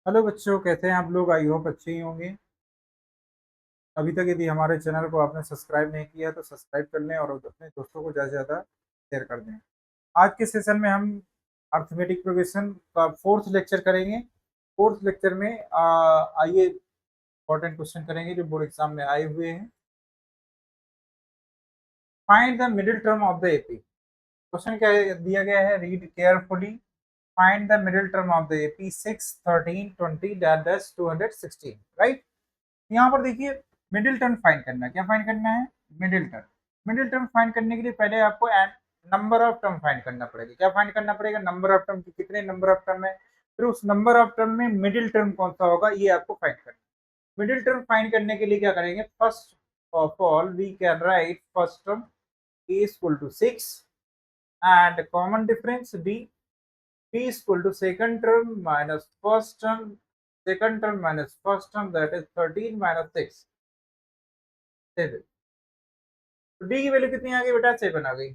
Hello बच्चों, कैसे हैं आप लोग? आई होप अच्छे ही होंगे। अभी तक यदि हमारे चैनल को आपने सब्सक्राइब नहीं किया तो सब्सक्राइब कर लें और अपने दोस्तों को ज़्यादा से ज़्यादा शेयर कर दें। आज के सेशन में हम अर्थमेटिक प्रोग्रेशन का फोर्थ लेक्चर करेंगे। फोर्थ लेक्चर में आइए इंपॉर्टेंट क्वेश्चन करेंगे जो बोर्ड एग्जाम में आए हुए हैं। Find the middle term of the AP. Question क्या दिया गया है, read carefully. Find the middle term of the AP 6, 13, 20 dash 216, right. यहाँ पर देखिए, मिडिल टर्म फाइंड करना है। क्या फाइंड करना है? Middle term. Middle term find करने के लिए पहले आपको नंबर ऑफ टर्म फाइंड करना पड़ेगा। क्या फाइंड करना पड़ेगा? Number of term. कितने नंबर ऑफ टर्म है, फिर उस नंबर ऑफ टर्म में मिडिल टर्म कौन सा होगा, ये आपको फाइंड करना है। मिडिल टर्म फाइंड करने के लिए क्या करेंगे? First of all we can write first term a is equal to 6 and common difference b is equal to second term minus first term, second term minus first term, that is 13 minus 6, 7। तो D की value कितनी आ गई बेटा? 7 आ गई।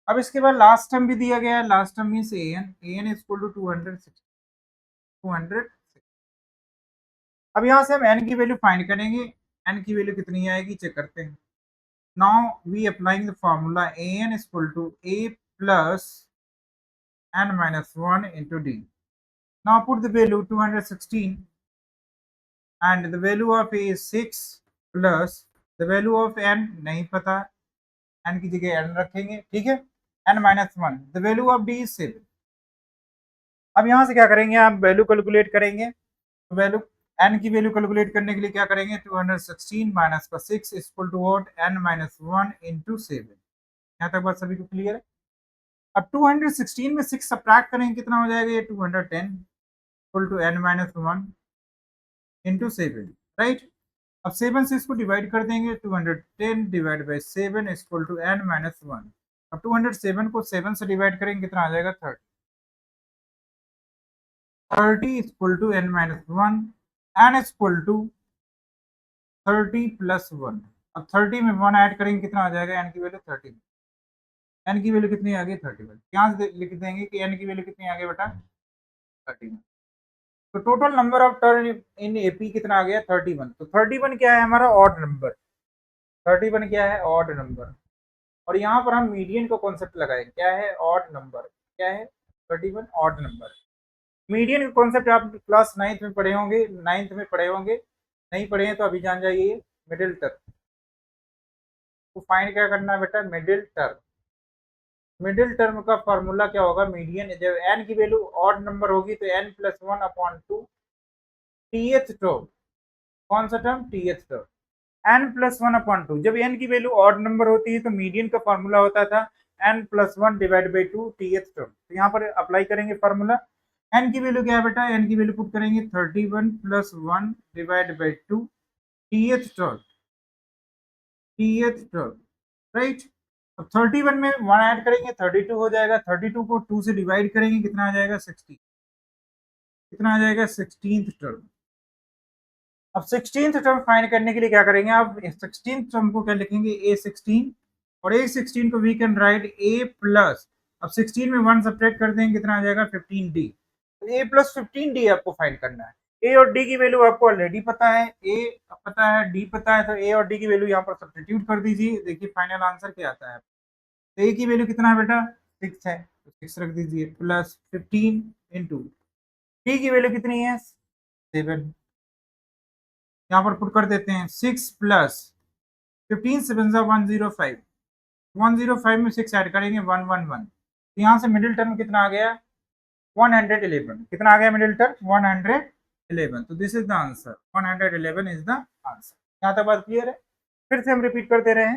अब इसके बाद last term भी दिया गया है। Last term means A N is equal to 200। अब यहाँ से हम एन की वैल्यू फाइंड करेंगे। एन की वैल्यू कितनी आएगी चेक करते हैं। Now we applying the formula A N is equal to A plus N minus 1 into D. Now put the value 216 and the value of a is 6 plus the value of n नहीं पता, n की जगह n रखेंगे, ठीक है। n minus 1, the value of d is 7। अब यहाँ से क्या करेंगे, आप वैल्यू कैलकुलेट करेंगे। तो वैल्यू n की वैल्यू कैलकुलेट करने के लिए क्या करेंगे? 216 माइनस का 6 equal to what? n minus 1 into 7। यहाँ तक बात सभी को क्लियर है। अब 216 में 6 सब्ट्रैक्ट करेंगे, कितना हो जाएगा? ये 210 equal to n minus 1 into 7, right. अब 7 से इसको डिवाइड कर देंगे। 210 divide by 7 equal to n minus 1। अब 207 को 7 से डिवाइड करेंगे, कितना आ जाएगा? 30। 30 equal to n minus 1, n equal to 30 plus 1। अब 30 में 1 ऐड करेंगे, कितना आ जाएगा? n की वैल्यू 30। n की वैल्यू कितनी आ गई? 31। यहाँ से लिख देंगे कि n की वैल्यू कितनी आ गई बेटा? 31। तो total number of turn in AP कितना आ गया? 31। तो 31 क्या है हमारा? Odd number. 31 क्या है? Odd number. और यहाँ पर हम मीडियन का कॉन्सेप्ट लगाए। क्या है? Odd number. क्या है? 31 ऑड नंबर। मीडियन का कॉन्सेप्ट आप क्लास 9th में पढ़े होंगे, 9th में पढ़े होंगे। नहीं पढ़े हैं तो अभी जान जाइए। मिडिल टर्म तो फाइंड क्या करना है बेटा? Middle term. मिडिल टर्म का फॉर्मूला क्या होगा? मीडियन। जब एन की वैल्यू ऑड नंबर होगी तो n plus 1 upon 2 th term. कौन सा term? Th term. n plus 1 upon 2। जब n की वैल्यू ऑड नंबर होती है तो मीडियन का फॉर्मूला होता था n plus 1 divide by 2 th term. तो यहाँ पर अप्लाई करेंगे फॉर्मूला। n की वैल्यू क्या है बेटा? n की वैल्यू पुट करेंगे 31 plus 1 divide by 2 th term. Th term, right. अब 31 में 1 ऐड करेंगे, 32 हो जाएगा। 32 को 2 से डिवाइड करेंगे, कितना आ जाएगा? 16। कितना आ जाएगा? 16th term. अब 16th टर्म फाइंड करने के लिए क्या करेंगे? आप 16th टर्म को क्या लिखेंगे? A16। और A16 को we can write A plus, अब 16 में 1 सब्ट्रैक्ट कर देंगे, कितना आ जाएगा? 15D। तो A प्लस 15D आपको फाइंड करना है। A और D की वैल्यू आपको ऑलरेडी पता है। A पता है, D पता है, तो A और D की वैल्यू यहाँ पर सब्स्टिट्यूट कर दीजिए। देखिए फाइनल आंसर क्या आता है। तो A की वैल्यू कितना है बेटा? 6 है, तो 6 रख दीजिए प्लस 15 इंटू D की वैल्यू कितनी है? 7। यहाँ पर पुट कर देते हैं 6 प्लस 15 7 105। 105 में 6 ऐड करेंगे, 111। तो यहाँ से मिडिल टर्म कितना आ गया? 111। कितना आ गया मिडिल टर्म? 111। तो this is the answer. 111 is the answer. यहाँ तक बात क्लियर है। फिर से हम रिपीट करते रहे।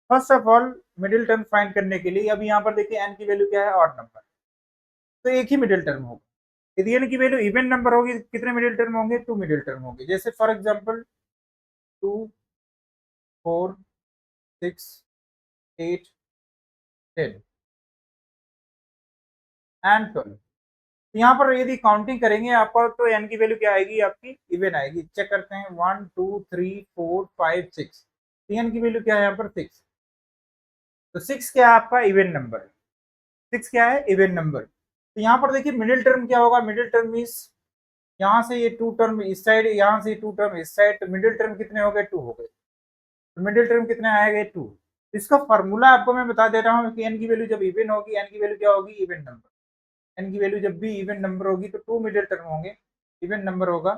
First of all middle term find करने के लिए, अब यहाँ पर देखिए एन की वैल्यू क्या है? Odd number. तो एक ही मिडिल टर्म होगा। यदि एन की वैल्यू इवन नंबर होगी, कितने मिडिल टर्म होंगे? 2 मिडिल टर्म होंगे। जैसे फॉर एग्जाम्पल 2, 4, 6, 8, 10 एंड 12। यहाँ पर यदि काउंटिंग करेंगे आपका, तो एन की वैल्यू क्या आएगी? आपकी इवन आएगी। चेक करते हैं 1 2 3 4 5 6। तो एन की वैल्यू क्या है यहाँ पर? 6। तो 6 क्या है आपका? Even number. 6 क्या है? Even number. तो यहाँ पर देखिए मिडिल टर्म क्या होगा? मिडिल टर्म मीन्स यहाँ से ये 2 टर्म इस साइड, यहाँ से 2 टर्म इस साइड, तो मिडिल टर्म कितने हो गए, 2 हो गए। तो मिडिल टर्म कितने आएगा, 2। इसका फार्मूला आपको मैं बता दे रहा हूँ कि एन की वैल्यू जब इवन होगी, एन की वैल्यू क्या होगी, इवन नंबर। एन की वैल्यू जब भी इवन नंबर होगी तो 2 मिडिल टर्म होंगे, इवन नंबर होगा।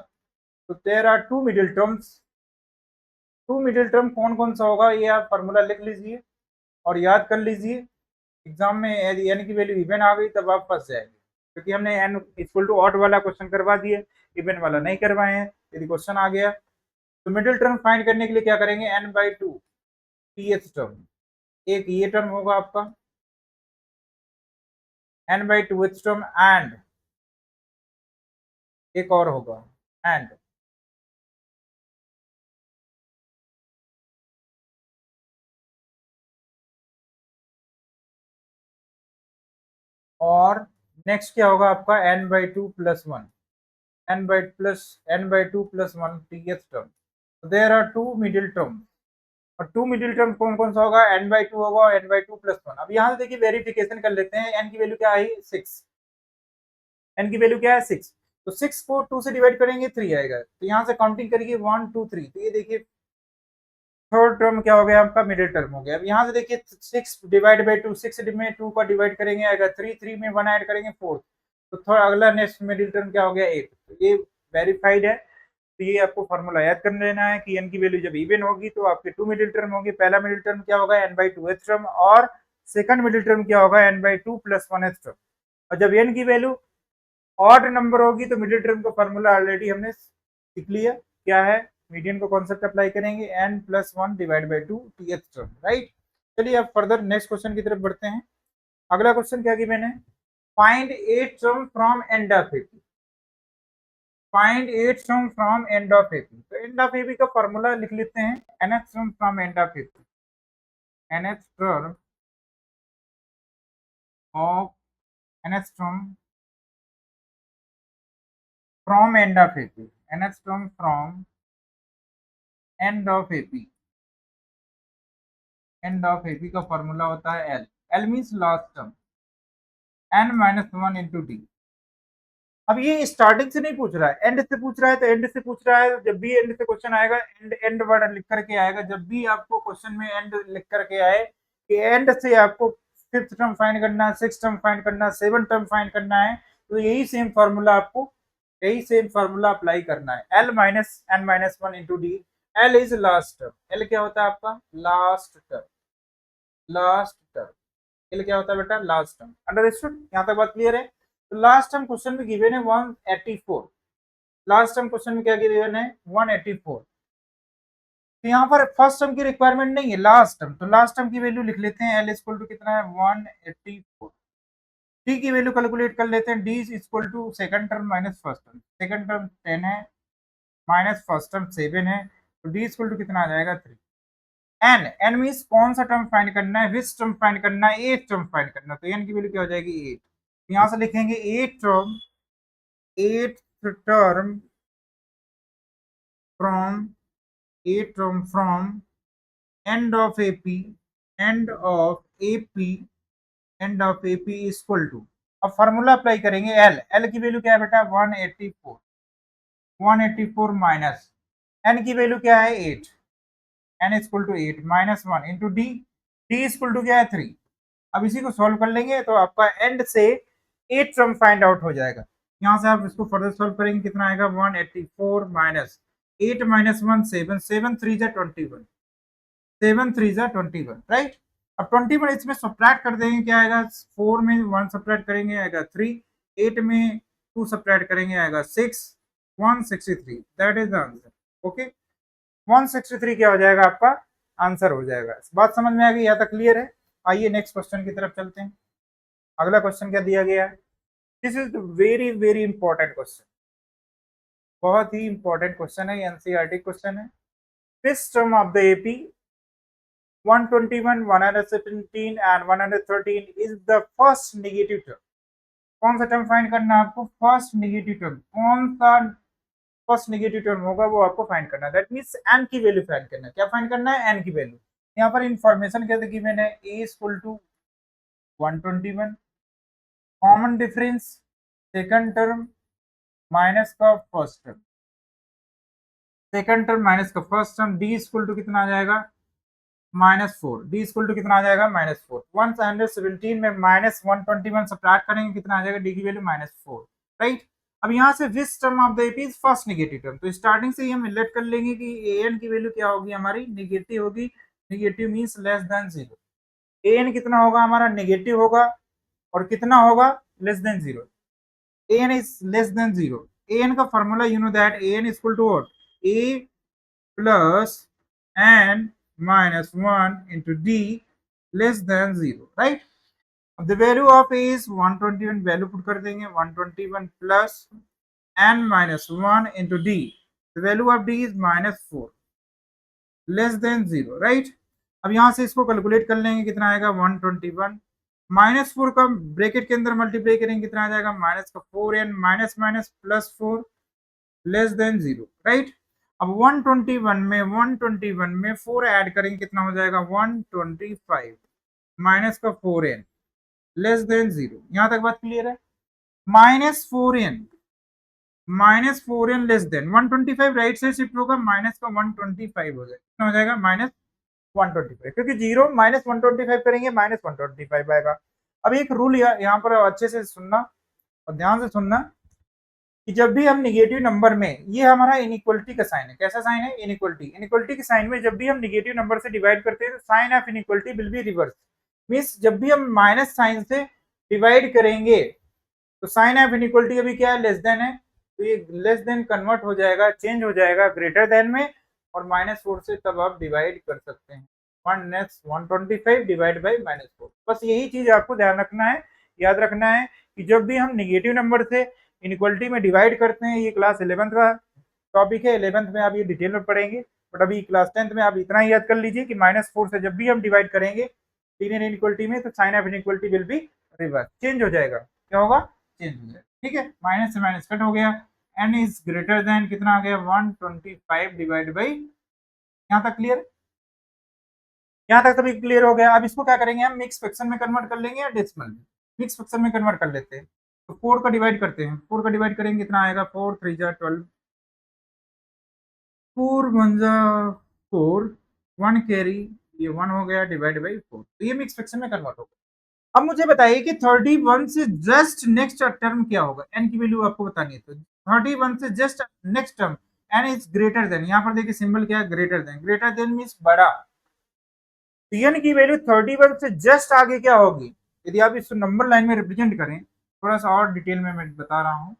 तो there are 2 middle terms. 2 middle term कौन कौन सा होगा, ये आप फार्मूला लिख लीजिए और याद कर लीजिए। एग्जाम में यदि एन की वैल्यू इवन आ गई तब आप फंस जाएंगे, क्योंकि हमने एन इक्वल टू ऑड वाला क्वेश्चन करवा दिए, इवन वाला नहीं करवाए हैं। यदि क्वेश्चन आ गया तो मिडिल टर्म फाइंड करने के लिए क्या करेंगे, n by two th term, एक ये टर्म होगा आपका n by two h term, and एक और होगा एंड और नेक्स्ट क्या होगा आपका n by two plus one, n by two plus one t h term. There are 2 middle term, और 2 मिडिल टर्म कौन कौन सा होगा, एन बाई टू होगा और n by two plus one. अब यहाँ से देखिए वेरिफिकेशन कर लेते हैं, एन की वैल्यू क्या आई 6, एन की वैल्यू क्या है 6। तो 6 को 2 से डिवाइड करेंगे 3 आएगा, तो यहाँ से काउंटिंग करिए 1 2 3, तो ये देखिए थर्ड टर्म क्या हो गया आपका, मिडिल टर्म हो गया। अब यहाँ से देखिए 6 डिवाइड बाई टू, 6 में 2 का डिवाइड करेंगे आएगा 3, 3 में 1 ऐड करेंगे 4, तो थोड़ा अगला नेक्स्ट मिडिल टर्म क्या हो गया 8। तो ये वेरीफाइड है। तो ये आपको फॉर्मूला याद कर लेना है कि एन की वैल्यू जब इवन होगी तो आपके 2 मिडिल टर्म होंगे। पहला मिडिल टर्म क्या होगा, n by two h term, और सेकंड मिडिल टर्म क्या होगा, n by two plus one h term. और जब एन की वैल्यू ऑड नंबर होगी तो मिडिल टर्म का फॉर्मूला ऑलरेडी हमने सीख लिया, क्या है, मीडियन को कॉन्सेप्ट अप्लाई करेंगे, n plus one divide by two t h term, right. चलिए अब फर्दर नेक्स्ट क्वेश्चन की तरफ बढ़ते हैं। अगला क्वेश्चन क्या किया मैंने, find eight term from end of AP, find eight term from end of AP. तो एंड ऑफ एपी का फॉर्मूला लिख लेते हैं, nth term from end of AP, nth term of nth term from end of AP, nth term from end of AP, end of AP का formula होता है L, L means last term, n minus one into D. अब ये starting से नहीं पूछ रहा है, एंड से पूछ रहा है, तो एंड से पूछ रहा है। जब भी एंड से क्वेश्चन आएगा, एंड एंड वर्ड लिख करके आएगा। जब भी आपको क्वेश्चन में एंड लिख करके आए कि एंड से आपको फिफ्थ टर्म फाइंड करना है, सिक्स टर्म फाइंड करना है, सेवन टर्म फाइंड करना है, तो यही सेम फार्मूला आपको, यही सेम फार्मूला अप्लाई करना है, L minus n minus one into D. L is last term, L क्या होता है आपका, last term, last term. L क्या होता है बेटा, लास्ट टर्म। अंडरस्टूड, यहाँ तक बात क्लियर है। तो लास्ट टर्म क्वेश्चन में गिवन है 184, लास्ट टर्म क्वेश्चन में क्या गिवन है 184। तो यहाँ पर फर्स्ट टर्म की रिक्वायरमेंट नहीं है, लास्ट टर्म। तो लास्ट टर्म की वैल्यू लिख लेते हैं, एल इक्वल टू कितना है 184। डी की वैल्यू कैलकुलेट कर लेते हैं, D is equal to second term minus first term, second term 10 है माइनस फर्स्ट टर्म 7 है, तो डी इक्वल टू कितना आ जाएगा 3। एन, एन मीन्स कौन सा टर्म फाइंड करना है, विच टर्म फाइंड करना है, एट टर्म फाइंड करना है। तो एन की वैल्यू क्या हो जाएगी 8। यहाँ से लिखेंगे eight term, eight term from, eight term from end of AP, end of AP, end of AP equal to, अब फॉर्मूला अप्लाई करेंगे एल, एल की वैल्यू क्या है बेटा 184, 184 माइनस एन की वैल्यू क्या है 8, n equal to 8 minus one into D, D equal to क्या है 3। अब इसी को सॉल्व कर लेंगे तो आपका एंड से एट टर्म फाइंड आउट हो जाएगा। यहाँ से आप इसको फर्दर सॉल्व करेंगे, कितना आएगा 184 माइनस 8 माइनस वन 7, 7 3 जा 21, 7 3 जा 21, राइट। अब 21 इसमें सब्ट्रैक्ट कर देंगे, क्या आएगा, 4 में 1 सब्ट्रैक्ट करेंगे आएगा 3, 8 में 2 सब्ट्रैक्ट करेंगे आएगा 6, 163, that is the answer. Okay, 163 क्या हो जाएगा आपका आंसर हो जाएगा। बात समझ में आ गई, यहाँ तक क्लियर है। आइए नेक्स्ट क्वेश्चन की तरफ चलते हैं। अगला क्वेश्चन क्या दिया गया है, this is very very important question, बहुत ही इंपॉर्टेंट क्वेश्चन है, एनसीईआरटी क्वेश्चन है। Fifth term of the AP 121, 117 and 113 is the first negative term. कौन सा टर्म फाइंड करना है आपको, फर्स्ट नेगेटिव टर्म, कौन सा फर्स्ट नेगेटिव टर्म होगा वो आपको फाइंड करना है। दैट मीन्स एन की वैल्यू फाइंड करना है। क्या फाइंड करना है, एन की वैल्यू। यहाँ पर इंफॉर्मेशन क्या दी मैंने, a equal to 121, common difference second term minus का first term, second term minus का first term, d equal to कितना आ जाएगा -4, डी इक्वल टू कितना आ जाएगा -4। 117 में -121 सब्ट्रैक्ट करेंगे कितना आ जाएगा, डी की वैल्यू -4, राइट। अब यहाँ से which term of the AP is first negative term, तो स्टार्टिंग से ही हम रिलेट कर लेंगे कि ए एन की वैल्यू क्या होगी हमारी, नेगेटिव होगी, negative means less than 0। A n कितना होगा हमारा, नेगेटिव होगा, और कितना होगा, less than 0। A N is less than 0। A n का formula you know that a N is equal to what, a plus n minus 1 into d less than 0, right? अब the value of a is 121, value put कर देंगे 121 plus n minus 1 into d, the value of d is -4 less than 0, right? अब यहाँ से इसको calculate कर लेंगे कितना आएगा 121, -4 का ब्रैकेट के अंदर मल्टीप्लाई करेंगे कितना आ जाएगा, माइनस का 4n minus minus plus 4 less than 0, right. अब 121 में 4 ऐड करेंगे कितना हो जाएगा 125 माइनस का 4n लेस देन 0। यहां तक बात क्लियर है, -4n लेस देन 125, राइट से शिफ्ट होगा, माइनस का 125 हो जाएगा, कितना हो जाएगा -125, क्योंकि 0 -125 करेंगे -125 आएगा। अब एक रूल यहाँ पर अच्छे से सुनना और ध्यान से सुनना कि जब भी हम निगेटिव नंबर में, ये हमारा इनइक्वलिटी का साइन है, कैसा साइन है, इनइक्वलिटी, इनइक्वलिटी के साइन में जब भी हम निगेटिव नंबर से डिवाइड करते हैं तो sign of inequality will be reverse, means जब भी हम माइनस साइन से डिवाइड करेंगे तो साइन ऑफ इनइक्वलिटी अभी क्या है, लेस देन है, तो ये लेस देन कन्वर्ट हो जाएगा, चेंज हो जाएगा ग्रेटर देन में, और -4 से तब आप डिवाइड कर सकते हैं, 125 डिवाइड बाई -4। बस यही चीज आपको ध्यान रखना है, याद रखना है कि जब भी हम निगेटिव नंबर से इनइक्वलिटी में डिवाइड करते हैं, ये क्लास 11th का टॉपिक है, 11th में आप ये डिटेल में पढ़ेंगे, बट अभी क्लास 10th में आप इतना ही याद कर लीजिए कि -4 से जब भी हम डिवाइड करेंगे लीनियर इनइक्वलिटी में तो sign of inequality will be reverse, change हो जाएगा, क्या होगा, चेंज हो जाएगा, ठीक है। माइनस से माइनस कट हो गया, n इज ग्रेटर देन कितना आ गया 125 डिवाइड बाई, यहाँ तक क्लियर, यहाँ तक सभी क्लियर हो गया। अब इसको क्या करेंगे हम, मिक्स फ्रैक्शन में कन्वर्ट कर लेंगे या डेसिमल में, मिक्स फ्रैक्शन में कन्वर्ट कर लेते हैं। तो 4 का डिवाइड करते हैं, 4 का डिवाइड करेंगे कितना आएगा, 4 3 जा 12, 4 1 जा 4, 1 कैरी, ये 1 हो गया डिवाइड बाई 4, तो ये मिक्स फ्रैक्शन में कन्वर्ट हो गया। अब मुझे बताइए कि 31 से जस्ट नेक्स्ट टर्म क्या होगा, n की वैल्यू आपको बतानी है, तो 31 से just next term n is greater than, यहाँ पर देखिए सिंबल क्या है, greater than, greater than means बड़ा, तो n की वैल्यू 31 से जस्ट आगे क्या होगी, यदि आप इसको नंबर लाइन में रिप्रेजेंट करें, थोड़ा सा और डिटेल में मैं बता रहा हूँ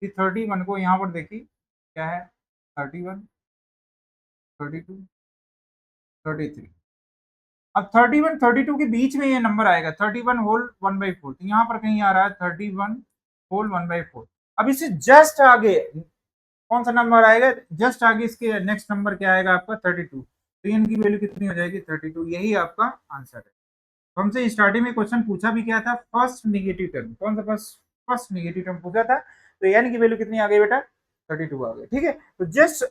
कि 31 को यहाँ पर देखिए क्या है, 31 32 33, अब 31 32 के बीच में ये नंबर आएगा 31 होल 1/4, तो यहाँ पर कहीं आ रहा है 31 होल 1/4। अब इससे जस्ट आगे कौन सा नंबर आएगा, जस्ट आगे इसके नेक्स्ट नंबर क्या आएगा आपका 32, तो इनकी वैल्यू कितनी हो जाएगी 32, यही आपका आंसर है। तो हमसे स्टार्टिंग में क्वेश्चन पूछा भी क्या था, फर्स्ट नेगेटिव टर्म, कौन सा फर्स्ट नेगेटिव टर्म पूछा था, तो एन की वैल्यू कितनी आ गई बेटा 32 आ गई, ठीक है। तो जस्ट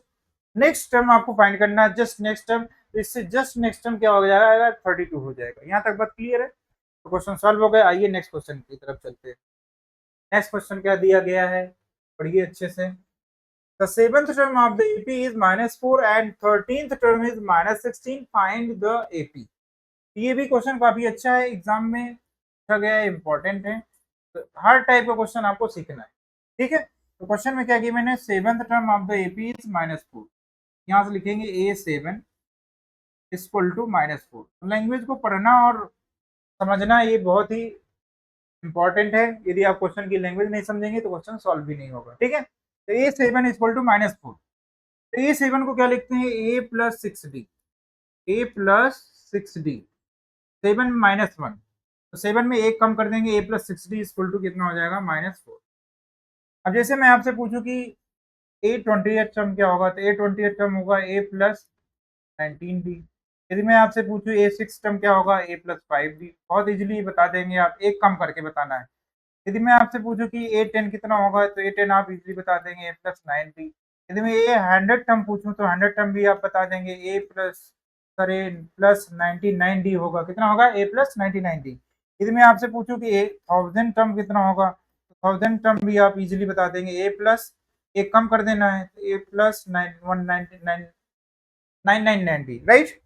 नेक्स्ट टर्म आपको फाइंड करना है, जस्ट नेक्स्ट टर्म, तो इससे जस्ट नेक्स्ट टर्म क्या हो जाएगा 32 हो जाएगा। यहाँ तक बात क्लियर है, तो क्वेश्चन सॉल्व हो गया। आइए नेक्स्ट क्वेश्चन की तरफ चलते हैं। नेक्स्ट क्वेश्चन क्या दिया गया है, पढ़िए अच्छे से। The seventh term of the AP is -4 and 13th term is -16. Find the AP. ये भी क्वेश्चन काफी अच्छा है, एग्जाम में पूछा गया है, इंपॉर्टेंट है, तो हर टाइप का क्वेश्चन आपको सीखना है, ठीक है। तो क्वेश्चन में क्या किया मैंने, seventh term of the AP is -4, यहाँ से लिखेंगे A7 इक्वल टू -4। लैंग्वेज को पढ़ना और समझना ये बहुत ही इंपॉर्टेंट है, यदि आप क्वेश्चन की लैंग्वेज नहीं समझेंगे तो क्वेश्चन सॉल्व भी नहीं होगा, ठीक है। तो A7 इक्वल टू -4, तो A7 को क्या लिखते हैं, A plus 6D, A plus 6D, 7 -1, तो 7 में एक कम कर देंगे, A plus 6D equal to कितना हो जाएगा -4। अब जैसे मैं आपसे पूछूं कि A28 टर्म क्या होगा, तो A28 टर्म होगा A प्लस 19D। यदि मैं आपसे पूछूं A6 टर्म क्या होगा, A प्लस 5D, बहुत इजीली बता देंगे आप, एक कम करके बताना है। यदि मैं आपसे पूछूं कि A10 कितना होगा, तो A10 आप इजीली बता देंगे A प्लस 9D। यदि मैं A100 टर्म पूछूं तो 100 टर्म भी आप बता देंगे, A plus sir A plus 99D होगा, कितना होगा A प्लस 99D। यदि मैं आपसे पूछूं कि 1000 टर्म कितना होगा, 1000 टर्म भी आप इजीली बता देंगे। ए प्लस एक कम कर देना है तो ए प्लस 990, राइट।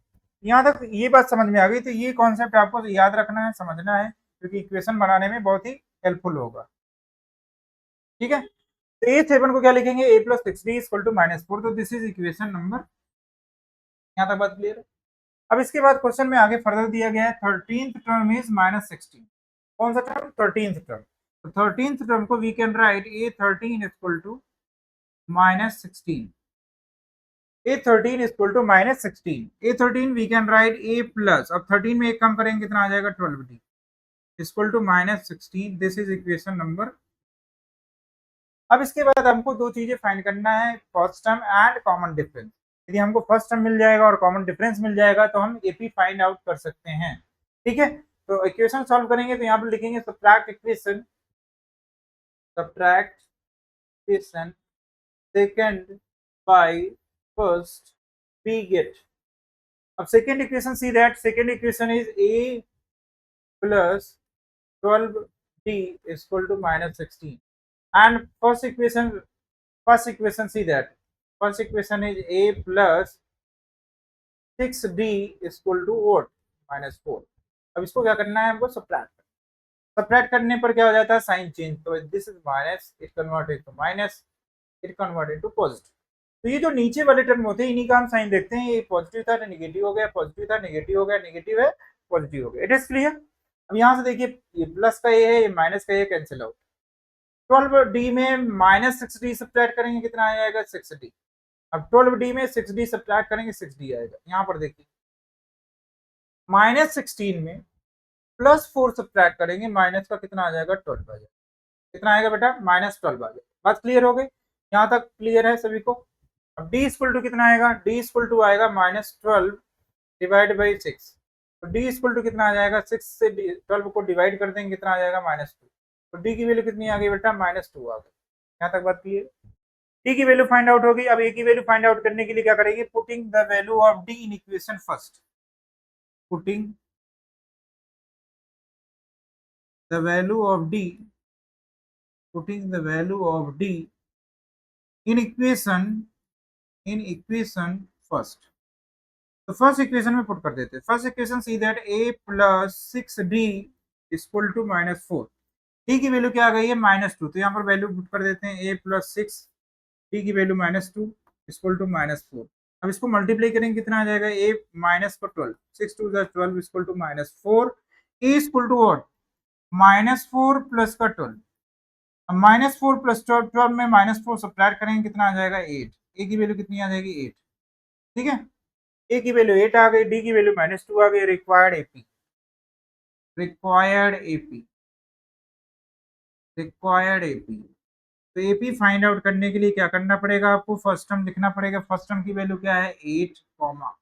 यहाँ तक ये बात समझ में आ गई। तो ये कॉन्सेप्ट आपको याद रखना है, समझना है, क्योंकि इक्वेशन बनाने में बहुत ही हेल्पफुल होगा। ठीक है, तो ए 7 को क्या लिखेंगे, ए प्लस 6d इक्वल टू -4। तो दिस इज इक्वेशन नंबर, यहाँ तक बात क्लियर है। अब इसके बाद क्वेश्चन में आगे फर्दर दिया गया है 13th टर्म इज -16। कौन सा टर्म, 13th टर्म। तो 13th टर्म को we can write a 13 equal to -16। A13 is equal to -16। A13 we can write A plus, अब 13 में एक कम करेंगे कितना आ जाएगा 12d equal to -16। This is equation number. अब इसके बाद हमको दो चीजें फाइंड करना है, first term and common difference. यदि हमको फर्स्ट टर्म मिल जाएगा और कॉमन डिफरेंस मिल जाएगा तो हम AP फाइंड आउट कर सकते हैं। ठीक है, तो इक्वेशन सॉल्व करेंगे तो यहाँ पर लिखेंगे subtract equation second by first we get, अब second equation, see that second equation is a plus 12d is equal to -16, and first equation see that first equation is a plus 6d is equal to what, -4। अब इसको क्या करना है हमको, subtract करने पर क्या हो जाता है, साइन चेंज। तो this is minus, it converted to minus, it converted to positive. तो ये जो नीचे वाले टर्म होते हैं इन्हीं का हम साइन देखते हैं। ये पॉजिटिव था तो नेगेटिव हो गया, पॉजिटिव था नेगेटिव हो गया, नेगेटिव है पॉजिटिव हो गया। It is clear. अब यहाँ से देखिए ये प्लस का ये है, ये माइनस का ये कैंसिल आउट। 12d में -6d सब्ट्रैक्ट करेंगे कितना आ जाएगा, 6d। अब 12d में 6d सब्ट्रैक्ट करेंगे 6d आएगा। यहाँ पर देखिए -16 में +4 सब्ट्रैक्ट करेंगे, माइनस का कितना आ जाएगा 12 आ जाएगा। कितना आएगा बेटा, -12 आ जाएगा। बात क्लियर हो गई, यहाँ तक क्लियर है सभी को। अब d इक्वल टू कितना आएगा, d इक्वल टू आएगा -12 डिवाइड बाई 6। तो d इक्वल टू कितना आ जाएगा, 6 से 12 को डिवाइड कर देंगे कितना आ जाएगा, -2। तो d की वैल्यू कितनी आ गई बेटा, -2 आ गई। यहाँ तक बात क्लियर। d की वैल्यू फाइंड आउट होगी। अब a की वैल्यू फाइंड आउट करने के लिए क्या करेंगे, putting the value of d in equation first, putting the value of d, putting the value of d in equation first। तो फर्स्ट इक्वेशन में पुट कर देते हैं। First equation see that a plus 6d equal to -4। d की value क्या आ गई है, -2। तो यहाँ पर वैल्यू पुट कर देते हैं, a प्लस 6 d की वैल्यू -2 इक्वल टू -4। अब इसको मल्टीप्लाई करेंगे कितना आ जाएगा, a माइनस पर 12, 6 2 12 equal to -4। a equal to what, -4 plus का 12। अब -4 प्लस 12 में -4 सब्ट्रैक्ट करेंगे कितना आ जाएगा, 8। a की वैल्यू कितनी आ जाएगी, 8। ठीक है, a की वैल्यू 8 आ गई, d की वैल्यू -2 आ गई। रिक्वायर्ड एपी, तो एपी फाइंड आउट करने के लिए क्या करना पड़ेगा आपको, फर्स्ट टर्म लिखना पड़ेगा। फर्स्ट टर्म की वैल्यू क्या है, 8 कॉमा,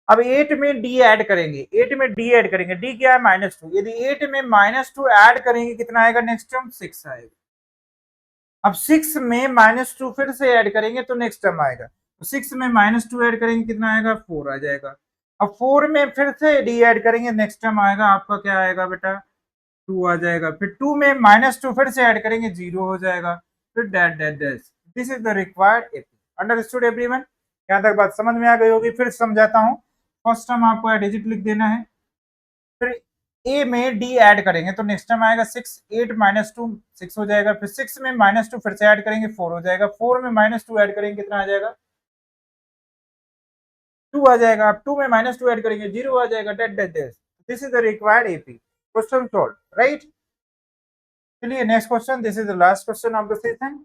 अब 8 में d ऐड करेंगे, 8 में d ऐड करेंगे, d क्या है -2। यदि 8 में -2 ऐड करेंगे कितना आएगा, नेक्स्ट टर्म 6 आएगा। अब 6 में -2 फिर से ऐड करेंगे तो नेक्स्ट टर्म आएगा। तो 6 में -2 ऐड करेंगे कितना आएगा, 4 आ जाएगा। अब 4 में फिर से d ऐड करेंगे, नेक्स्ट टर्म आएगा आपका क्या आएगा बेटा, 2 आ जाएगा। फिर 2 में -2 फिर से ऐड करेंगे, 0 हो जाएगा। फिर that that that. This is the required AP. Understood everyone, यहाँ तक बात समझ में आ गई होगी। फिर समझाता हूँ। फर्स्ट टर्म आपको डिजिट लिख देना है, फिर a में d ऐड करेंगे तो नेक्स्ट टर्म आएगा 6, 8 -2 6 हो जाएगा। फिर 6 में -2 फिर से ऐड करेंगे, 4 हो जाएगा। 4 में -2 ऐड करेंगे कितना आ जाएगा, 2 आ जाएगा। अब 2 में -2 ऐड करेंगे, 0 आ जाएगा। डेट डेट डेट। This is the required AP. Question solve, right. चलिए next question, this is the last question of the session.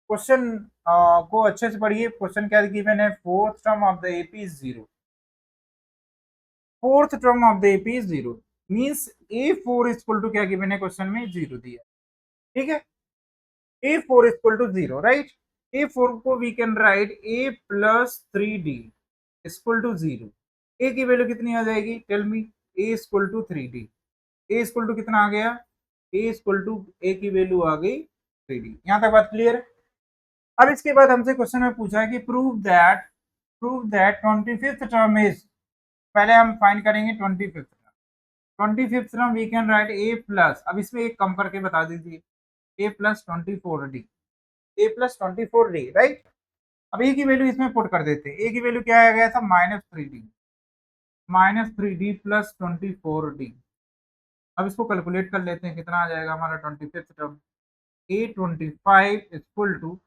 Question को अच्छे से पढ़िए। क्वेश्चन क्या गिवन है, fourth term of the AP is 0। Fourth term of the AP is 0 means a4 equal to क्या given है question में, 0 दिया। ठीक है, a4 equal to 0, right. a4 को we can write a plus 3d equal to 0। a की value कितनी आ जाएगी, tell me. a equal to 3d, a equal to कितना आ गया, a इक्वल टू a की वैल्यू आ गई 3d। यहाँ तक बात क्लियर है। अब इसके बाद हमसे क्वेश्चन में पूछा है कि prove that 25th term is, पहले हम फाइंड करेंगे 25th term we can write a plus, अब इसमें एक कम करके बता दीजिए। A plus 24d, a plus 24d, right. अब ए की वैल्यू इसमें पुट कर देते हैं। ए की वैल्यू क्या आ गया था, -3d प्लस 24d। अब इसको कैलकुलेट कर लेते हैं, कितना आ जाएगा हमारा 25th term, A25 equal to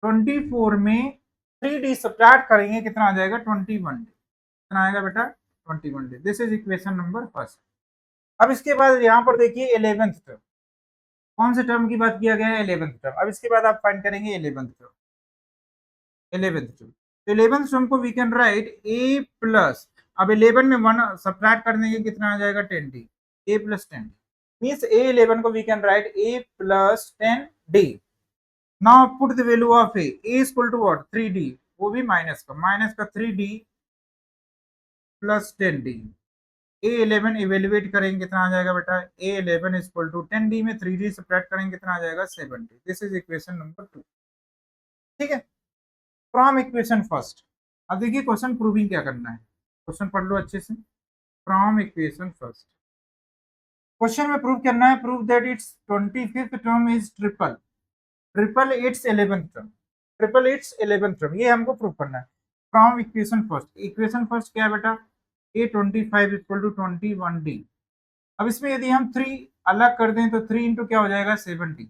24 में 3d सब्ट्रैक्ट करेंगे, कितना आ जाएगा 21d। कितना आएगा बेटा 21d। This is equation number first. अब इसके बाद यहाँ पर देखिए 11th टर्म, कौन से टर्म की बात किया गया है, 11th टर्म। अब इसके बाद आप फाइंड करेंगे 11th टर्म, 11th टर्म। तो 11th टर्म को we can write a plus, अब 11 में 1 सब्ट्रैक्ट कर देंगे, कितना आ जाएगा 10d, a plus 10d means a11 को we can write a plus 10d। Now put the value of a is equal to what 3d, वो भी माइनस का 3d plus 10d। a11 evaluate करेंगे, कितना आ जाएगा बेटा, a11 is equal to 10d में 3d सब्ट्रैक्ट करेंगे, कितना आ जाएगा 7d। This is equation number 2, ठीक है, फ्रॉम इक्वेशन फर्स्ट। अब देखिए क्वेश्चन प्रूविंग क्या करना है, क्वेश्चन पढ़ लो अच्छे से। फ्रॉम इक्वेशन फर्स्ट, क्वेश्चन में प्रूव करना है, prove that it's 25th term is triple its 11th term, triple its 11th term, ये हमको प्रूव करना है। From equation first, equation first क्या है बेटा, a25 इक्वल टू 21d। अब इसमें यदि हम 3 अलग कर दें तो 3 इंटू क्या हो जाएगा 70,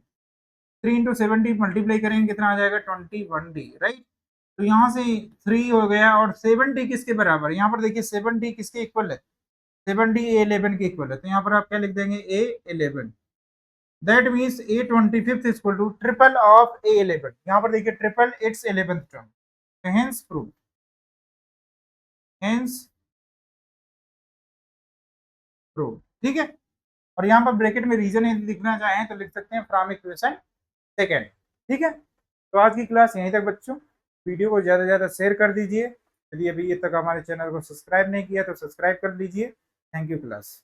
3 इंटू 70 मल्टीप्लाई करेंगे, कितना आ जाएगा 21d, राइट। तो यहाँ से 3 हो गया, और 7d किसके बराबर, यहाँ पर देखिए 7d किसके इक्वल है, 7d a11 के इक्वल है। तो यहाँ पर आप क्या लिख देंगे a11, that means a25 equal to triple of a11। यहाँ पर देखिए triple its 11th term, hence prove, hence prove, ठीक है। और यहाँ पर ब्रैकेट में रीजन यदि लिखना चाहें तो लिख सकते हैं फ्रॉम इक्वेशन सेकेंड, ठीक है। तो आज की क्लास यहीं तक बच्चों, वीडियो को ज़्यादा से ज़्यादा शेयर कर दीजिए। यदि अभी तक हमारे चैनल को सब्सक्राइब नहीं किया तो सब्सक्राइब कर लीजिए। Thank you class.